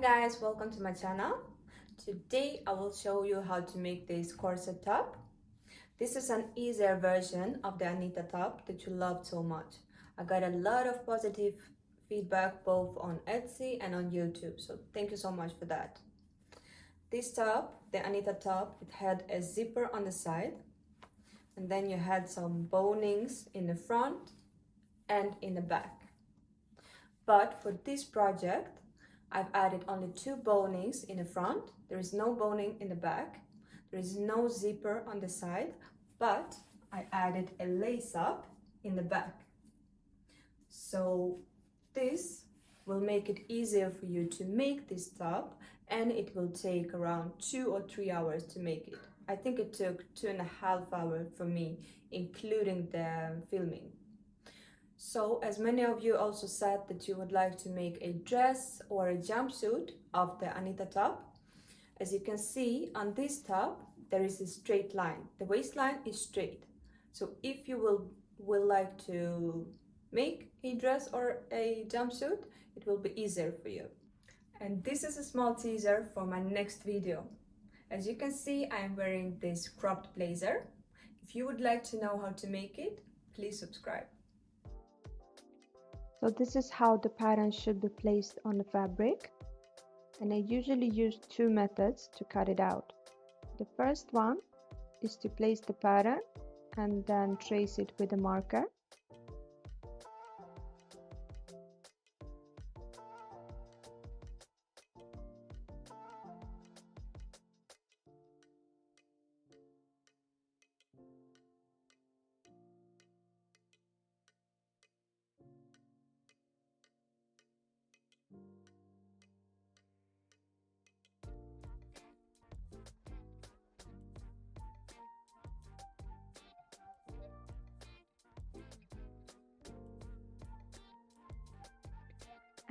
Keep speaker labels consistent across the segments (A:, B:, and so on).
A: guys, welcome to my channel. Today I will show you how to make this corset top. This is an easier version of the Anita top that you love so much. I got a lot of positive feedback both on Etsy and on YouTube, so thank you so much for that. This top, the Anita top, it had a zipper on the side, and then you had some bonings in the front and in the back. But for this project, I've added only 2 bonings in the front. There is no boning in the back. There is no zipper on the side, but I added a lace up in the back. So this will make it easier for you to make this top, and it will take around 2 or 3 hours to make it. I think it took 2.5 hours for me, including the filming. So, as many of you also said that you would like to make a dress or a jumpsuit of the Anita top. As you can see on this top, there is a straight line. The waistline is straight. So if you will like to make a dress or a jumpsuit, it will be easier for you. And this is a small teaser for my next video. As you can see, I am wearing this cropped blazer. If you would like to know how to make it, please subscribe.
B: So this is how the pattern should be placed on the fabric, and I usually use 2 methods to cut it out. The first one is to place the pattern and then trace it with a marker.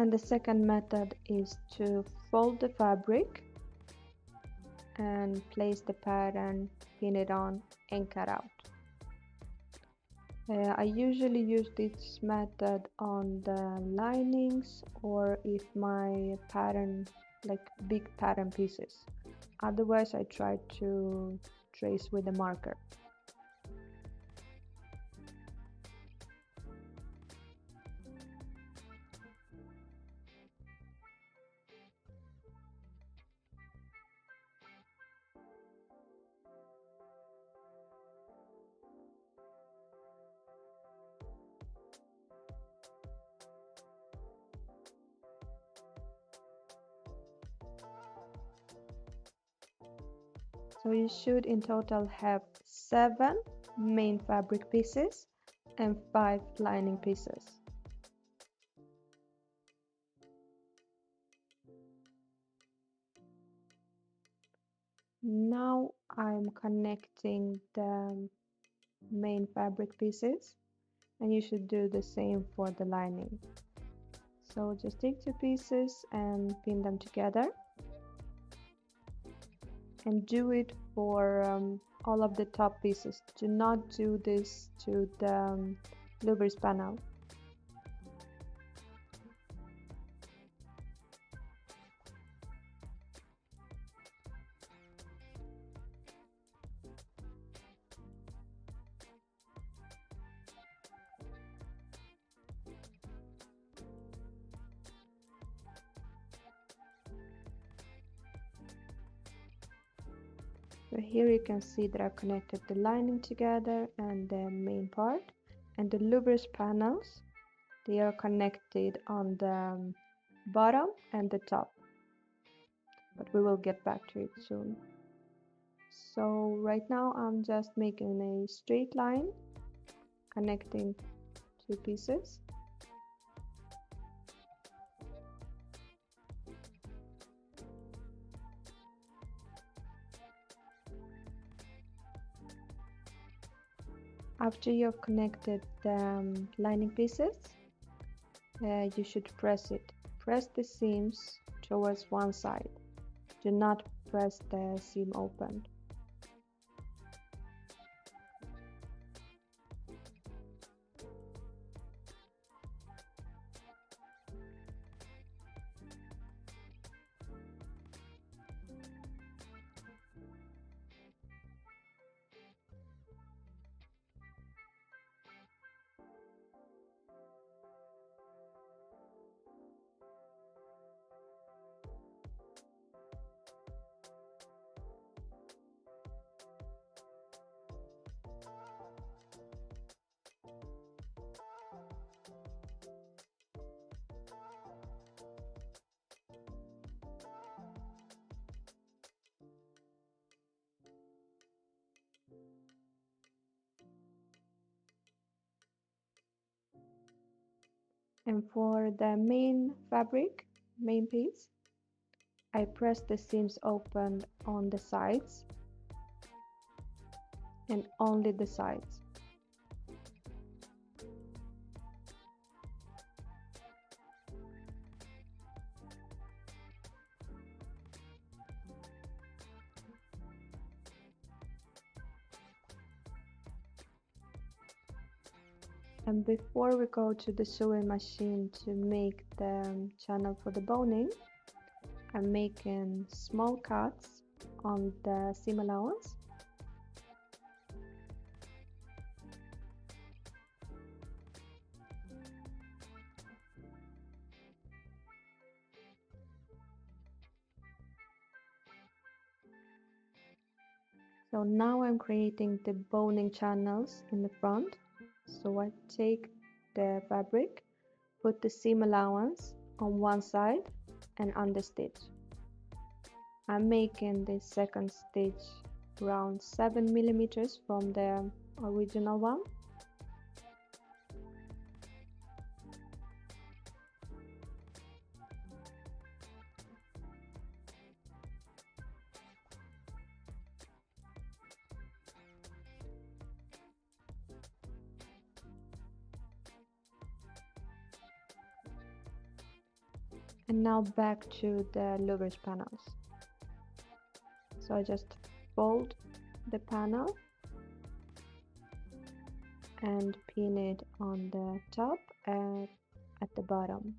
B: And the second method is to fold the fabric and place the pattern, pin it on and cut out. I usually use this method on the linings or if my pattern, like big pattern pieces. Otherwise I try to trace with a marker. So you should in total have 7 main fabric pieces and 5 lining pieces. Now I'm connecting the main fabric pieces, and you should do the same for the lining. So just take 2 pieces and pin them together, and do it for all of the top pieces. Do not do this to the louvers panel. So here you can see that I've connected the lining together and the main part, and the louvers panels, they are connected on the bottom and the top, but we will get back to it soon. So right now I'm just making a straight line connecting 2 pieces. After you have connected the lining pieces, you should press it. Press the seams towards one side. Do not press the seam open. And for the main piece, I press the seams open on the sides and only the sides. And before we go to the sewing machine to make the channel for the boning, I'm making small cuts on the seam allowance. So now I'm creating the boning channels in the front. So I take the fabric, put the seam allowance on one side and understitch. I'm making the second stitch around 7 millimeters from the original one. And now back to the louvers panels. So I just fold the panel and pin it on the top and at the bottom.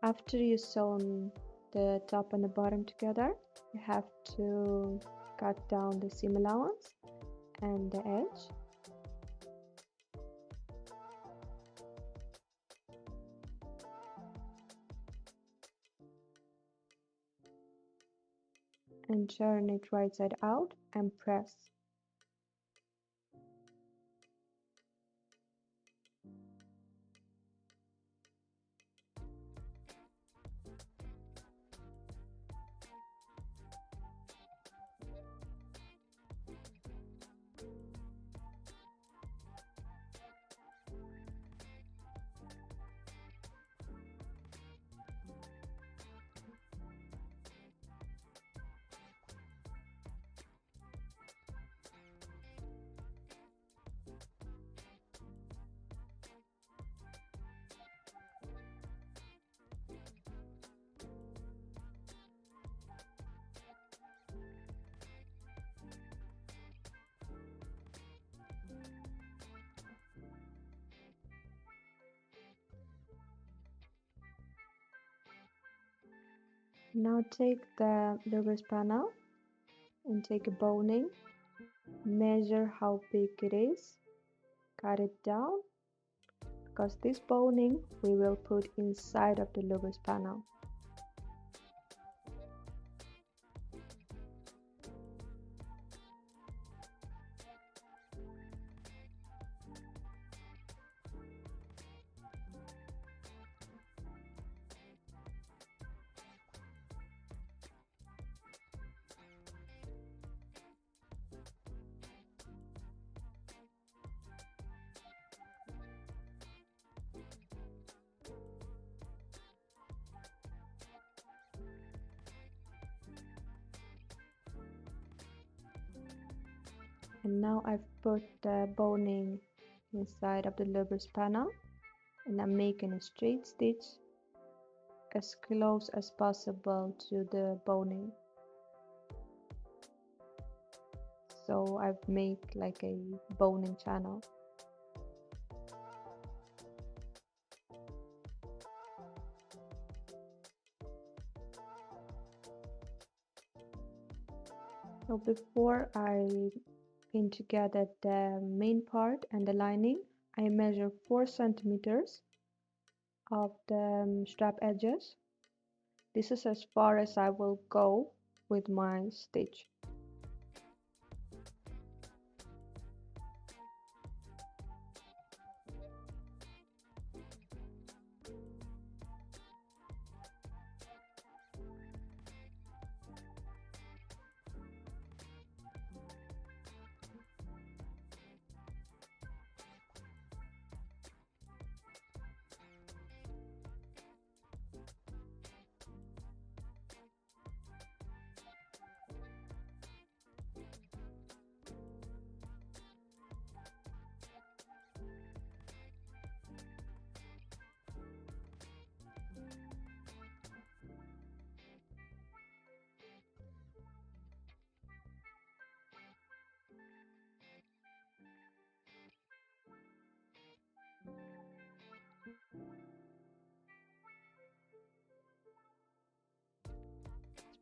B: After you sewn the top and the bottom together, you have to cut down the seam allowance and the edge. And turn it right side out and press. Now take the louvers panel and take a boning, measure how big it is, cut it down, because this boning we will put inside of the louvers panel. And now I've put the boning inside of the louvers panel and I'm making a straight stitch as close as possible to the boning. So I've made like a boning channel. So before I pin together the main part and the lining, I measure 4 centimeters of the strap edges. This is as far as I will go with my stitch.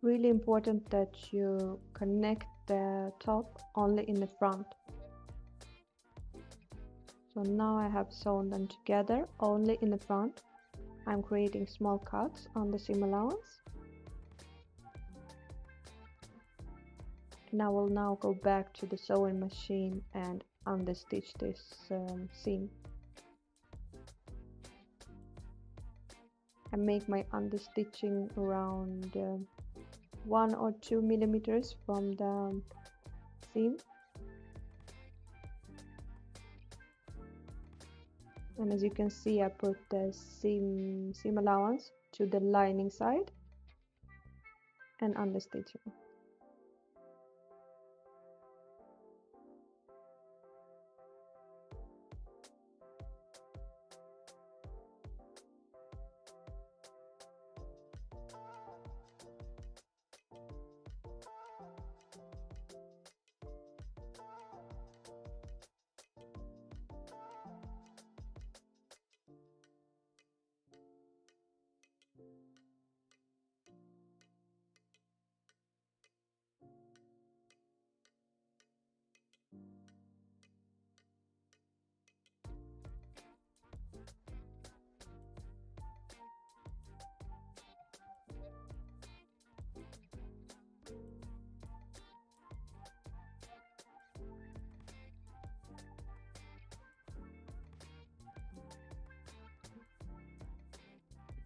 B: Really important that you connect the top only in the front. So now I have sewn them together only in the front. I'm creating small cuts on the seam allowance. And I will now go back to the sewing machine and understitch this seam. I make my understitching around 1 or 2 millimeters from the seam. And as you can see, I put the seam allowance to the lining side and understitching.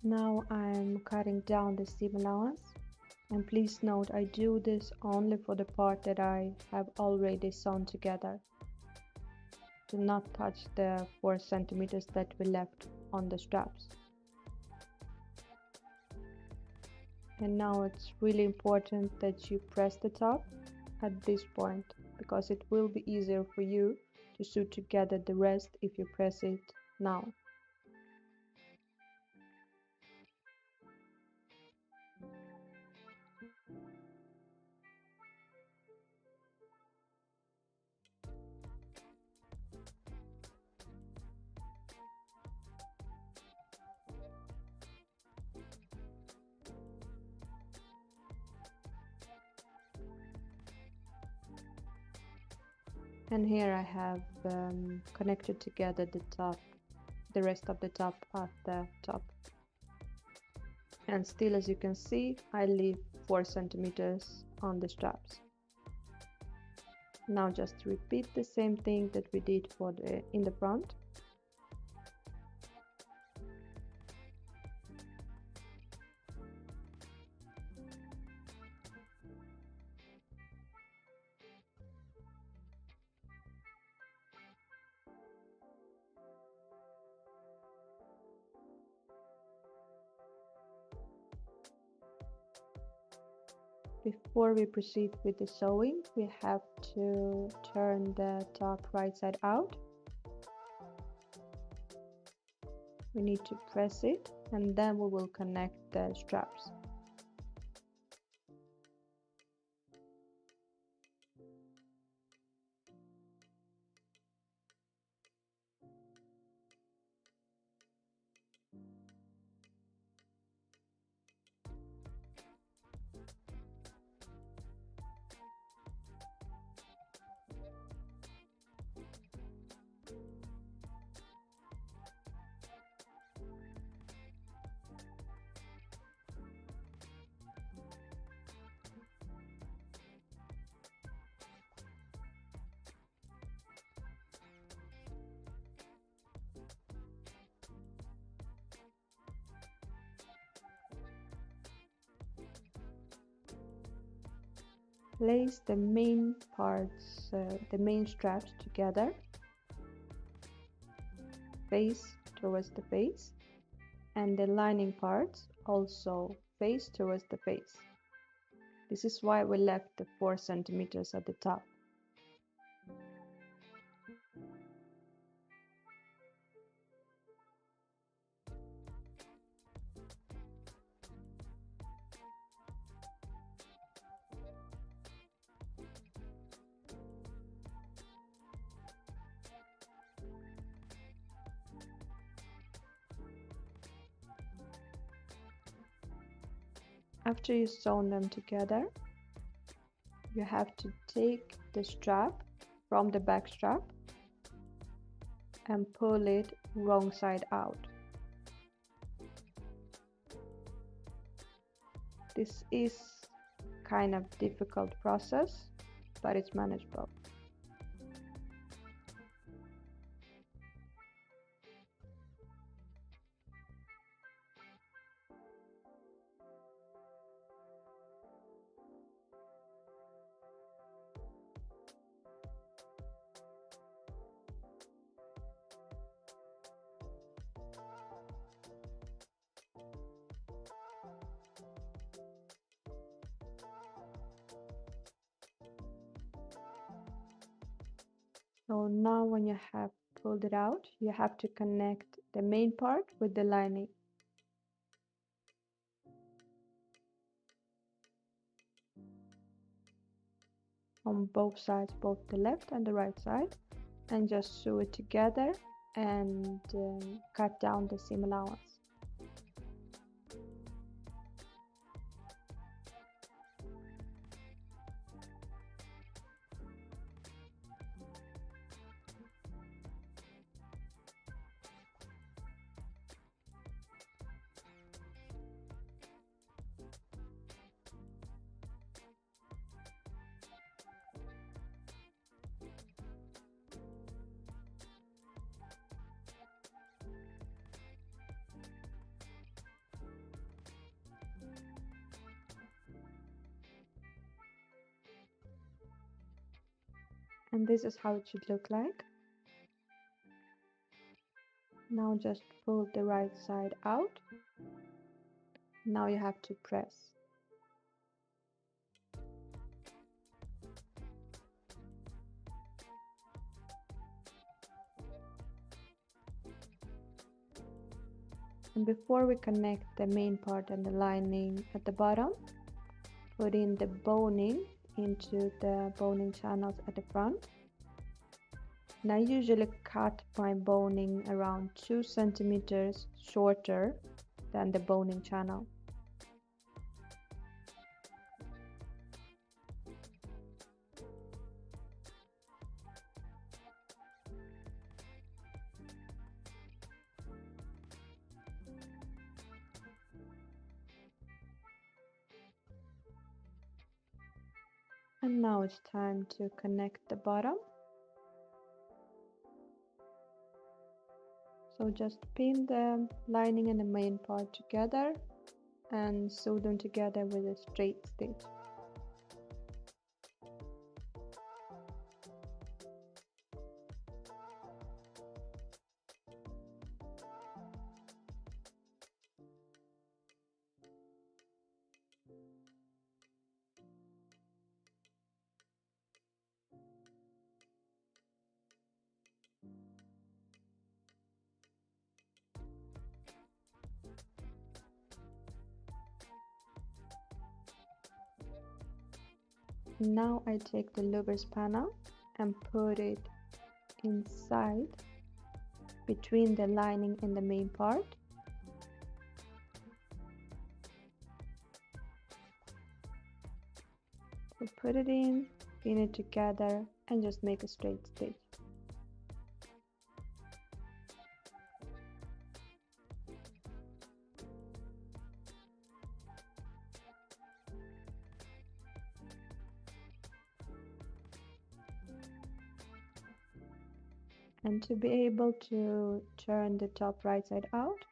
B: Now I'm cutting down the seam allowance, and please note I do this only for the part that I have already sewn together. Do not touch the 4 centimeters that we left on the straps. And now it's really important that you press the top at this point, because it will be easier for you to sew together the rest if you press it now. And here I have connected together the rest of the top at the top. And still, as you can see, I leave 4 centimeters on the straps. Now just repeat the same thing that we did for in the front. Before we proceed with the sewing, we have to turn the top right side out. We need to press it, and then we will connect the straps. Place the main parts, the main straps together, face towards the face, and the lining parts also face towards the face. This is why we left the 4 centimeters at the top. After you sewn them together, you have to take the strap from the back strap and pull it wrong side out. This is kind of difficult process, but it's manageable. So now when you have pulled it out, you have to connect the main part with the lining. On both sides, both the left and the right side, and just sew it together and cut down the seam allowance. And this is how it should look like. Now just pull the right side out. Now you have to press. And before we connect the main part and the lining at the bottom, put in the boning into the boning channels at the front. And I usually cut my boning around 2 centimeters shorter than the boning channel. And now it's time to connect the bottom. So just pin the lining and the main part together and sew them together with a straight stitch. Now I take the louvers panel and put it inside between the lining and the main part. So put it in, pin it together and just make a straight stitch. And to be able to turn the top right side out,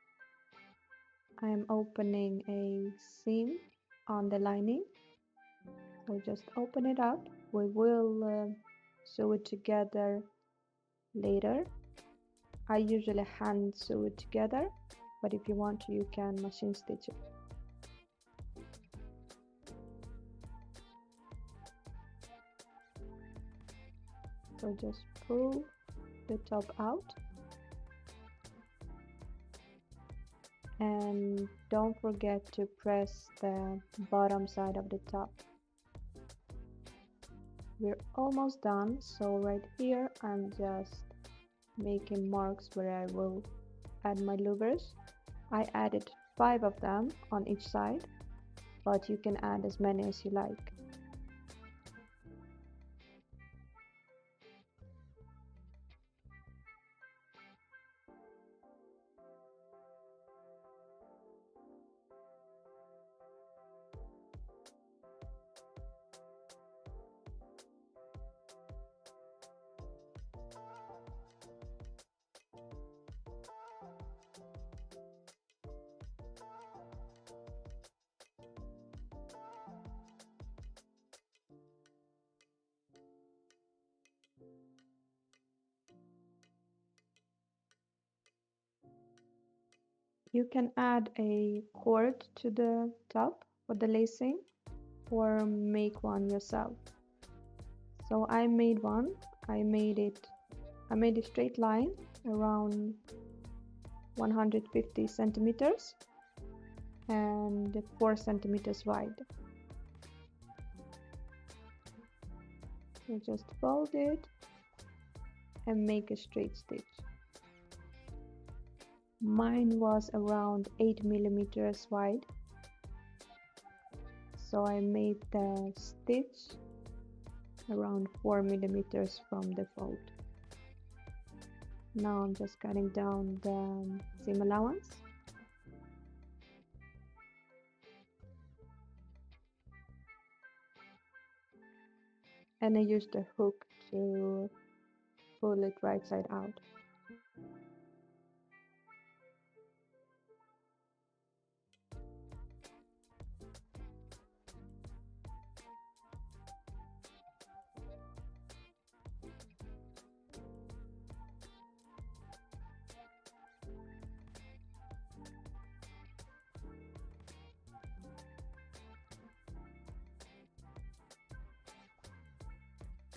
B: I am opening a seam on the lining. So just open it up. We will sew it together later. I usually hand sew it together, but if you want to, you can machine stitch it. So just pull the top out and don't forget to press the bottom side of the top. We're almost done, so right here I'm just making marks where I will add my louvers. I added 5 of them on each side. but you can add as many as you like. You can add a cord to the top for the lacing or make one yourself. So I made one. I made a straight line around 150 centimeters and 4 centimeters wide. So just fold it and make a straight stitch. Mine was around 8 millimeters wide, so I made the stitch around 4 millimeters from the fold. Now I'm just cutting down the seam allowance. And I use the hook to pull it right side out.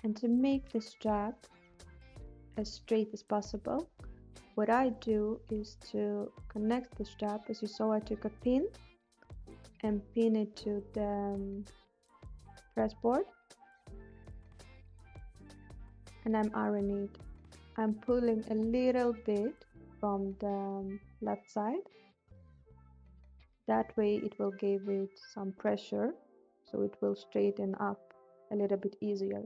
B: And to make the strap as straight as possible, what I do is to connect the strap. As you saw, I took a pin and pin it to the press board, and I'm ironing it. I'm pulling a little bit from the left side. That way it will give it some pressure, so it will straighten up a little bit easier.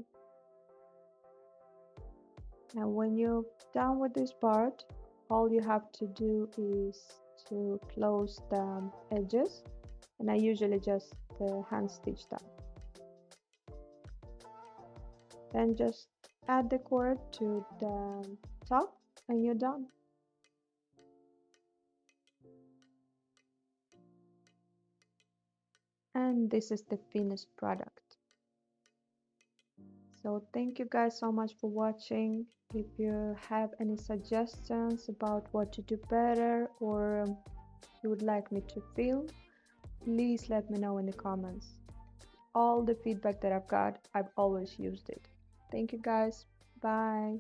B: Now when you're done with this part, all you have to do is to close the edges, and I usually just hand stitch them. Then just add the cord to the top and you're done. And this is the finished product. So thank you guys so much for watching. If you have any suggestions about what to do better, or you would like me to film, please let me know in the comments. All the feedback that I've got, I've always used it. Thank you guys. Bye.